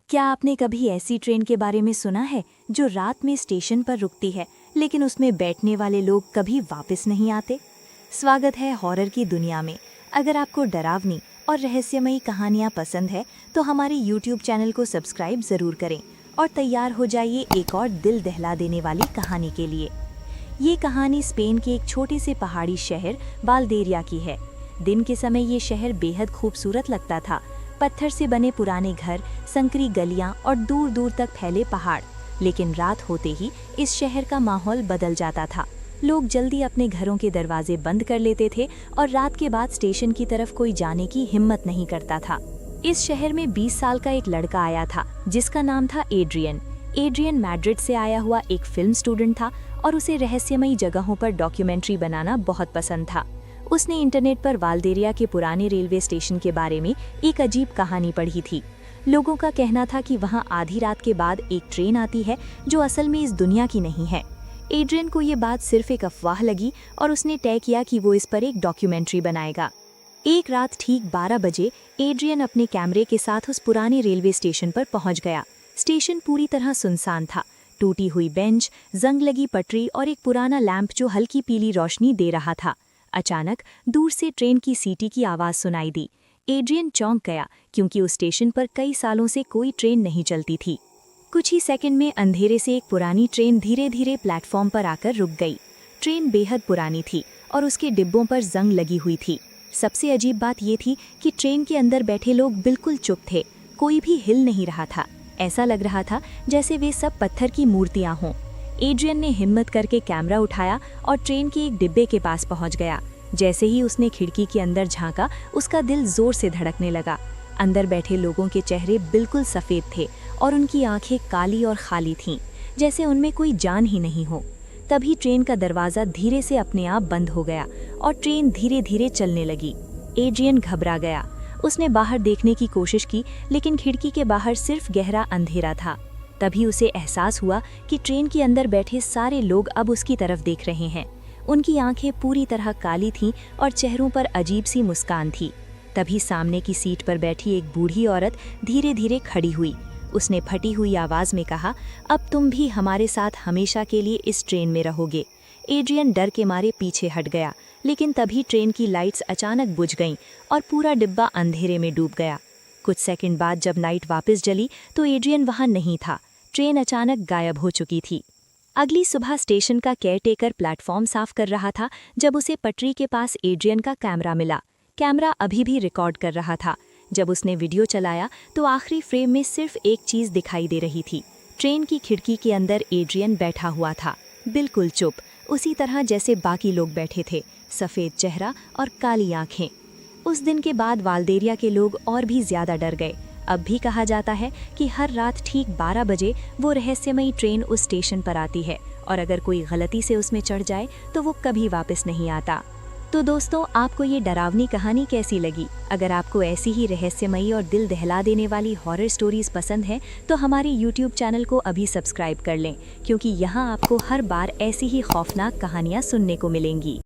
क्या आपने कभी ऐसी ट्रेन के बारे में सुना है जो रात में स्टेशन पर रुकती है, लेकिन उसमें बैठने वाले लोग कभी वापस नहीं आते? स्वागत है हॉरर की दुनिया में। अगर आपको डरावनी और रहस्यमयी कहानियाँ पसंद है तो हमारे YouTube चैनल को सब्सक्राइब ज़रूर करें और तैयार हो जाइए एक और दिल दहला देने वाली कहानी के लिए। ये कहानी स्पेन के एक छोटे से पहाड़ी शहर वाल्देरिया की है। दिन के समय ये शहर बेहद खूबसूरत लगता था। पत्थर से बने पुराने घर, संकरी गलियां और दूर दूर तक फैले पहाड़। लेकिन रात होते ही इस शहर का माहौल बदल जाता था। लोग जल्दी अपने घरों के दरवाजे बंद कर लेते थे और रात के बाद स्टेशन की तरफ कोई जाने की हिम्मत नहीं करता था। इस शहर में 20 साल का एक लड़का आया था जिसका नाम था एड्रियन। एड्रियन मैड्रिड से आया हुआ एक फिल्म स्टूडेंट था और उसे रहस्यमयी जगहों पर डॉक्यूमेंट्री बनाना बहुत पसंद था। उसने इंटरनेट पर वाल्देरिया के पुराने रेलवे स्टेशन के बारे में एक अजीब कहानी पढ़ी थी। लोगों का कहना था कि वहां आधी रात के बाद एक ट्रेन आती है जो असल में इस दुनिया की नहीं है। एड्रियन को ये बात सिर्फ एक अफवाह लगी और उसने तय किया कि वो इस पर एक डॉक्यूमेंट्री बनाएगा। एक रात ठीक 12 बजे एड्रियन अपने कैमरे के साथ उस पुराने रेलवे स्टेशन पर पहुंच गया। स्टेशन पूरी तरह सुनसान था। टूटी हुई बेंच, जंग लगी पटरी और एक पुराना लैंप जो हल्की पीली रोशनी दे रहा था। अचानक दूर से ट्रेन की सीटी की आवाज़ सुनाई दी। एड्रियन चौंक गया क्योंकि उस स्टेशन पर कई सालों से कोई ट्रेन नहीं चलती थी। कुछ ही सेकंड में अंधेरे से एक पुरानी ट्रेन धीरे धीरे प्लेटफॉर्म पर आकर रुक गई। ट्रेन बेहद पुरानी थी और उसके डिब्बों पर जंग लगी हुई थी। सबसे अजीब बात ये थी कि ट्रेन के अंदर बैठे लोग बिल्कुल चुप थे। कोई भी हिल नहीं रहा था। ऐसा लग रहा था जैसे वे सब पत्थर की मूर्तियां हों। एड्रियन ने हिम्मत करके कैमरा उठाया और ट्रेन के एक डिब्बे के पास पहुंच गया। जैसे ही उसने खिड़की के अंदर झांका, उसका दिल जोर से धड़कने लगा। अंदर बैठे लोगों के चेहरे बिल्कुल सफ़ेद थे और उनकी आंखें काली और खाली थीं, जैसे उनमें कोई जान ही नहीं हो। तभी ट्रेन का दरवाज़ा धीरे से अपने आप बंद हो गया और ट्रेन धीरे धीरे चलने लगी। एड्रियन घबरा गया। उसने बाहर देखने की कोशिश की, लेकिन खिड़की के बाहर सिर्फ गहरा अंधेरा था। तभी उसे एहसास हुआ कि ट्रेन के अंदर बैठे सारे लोग अब उसकी तरफ देख रहे हैं। उनकी आंखें पूरी तरह काली थीं और चेहरों पर अजीब सी मुस्कान थी। तभी सामने की सीट पर बैठी एक बूढ़ी औरत धीरे धीरे खड़ी हुई। उसने फटी हुई आवाज़ में कहा, अब तुम भी हमारे साथ हमेशा के लिए इस ट्रेन में रहोगे। एड्रियन डर के मारे पीछे हट गया, लेकिन तभी ट्रेन की लाइट्स अचानक बुझ गईं और पूरा डिब्बा अंधेरे में डूब गया। कुछ सेकंड बाद जब लाइट वापस जली तो एड्रियन वहाँ नहीं था। ट्रेन अचानक गायब हो चुकी थी। अगली सुबह स्टेशन का केयरटेकर प्लेटफॉर्म साफ कर रहा था जब उसे पटरी के पास एड्रियन का कैमरा मिला। कैमरा अभी भी रिकॉर्ड कर रहा था। जब उसने वीडियो चलाया तो आखिरी फ्रेम में सिर्फ एक चीज़ दिखाई दे रही थी। ट्रेन की खिड़की के अंदर एड्रियन बैठा हुआ था, बिल्कुल चुप, उसी तरह जैसे बाकी लोग बैठे थे। सफ़ेद चेहरा और काली आँखें। उस दिन के बाद वाल्देरिया के लोग और भी ज़्यादा डर गए। अब भी कहा जाता है कि हर रात ठीक 12 बजे वो रहस्यमयी ट्रेन उस स्टेशन पर आती है और अगर कोई गलती से उसमें चढ़ जाए तो वो कभी वापस नहीं आता। तो दोस्तों, आपको ये डरावनी कहानी कैसी लगी? अगर आपको ऐसी ही रहस्यमयी और दिल दहला देने वाली हॉरर स्टोरीज पसंद हैं तो हमारे YouTube चैनल को अभी सब्सक्राइब कर लें, क्योंकि यहाँ आपको हर बार ऐसी ही खौफनाक कहानियाँ सुनने को मिलेंगी।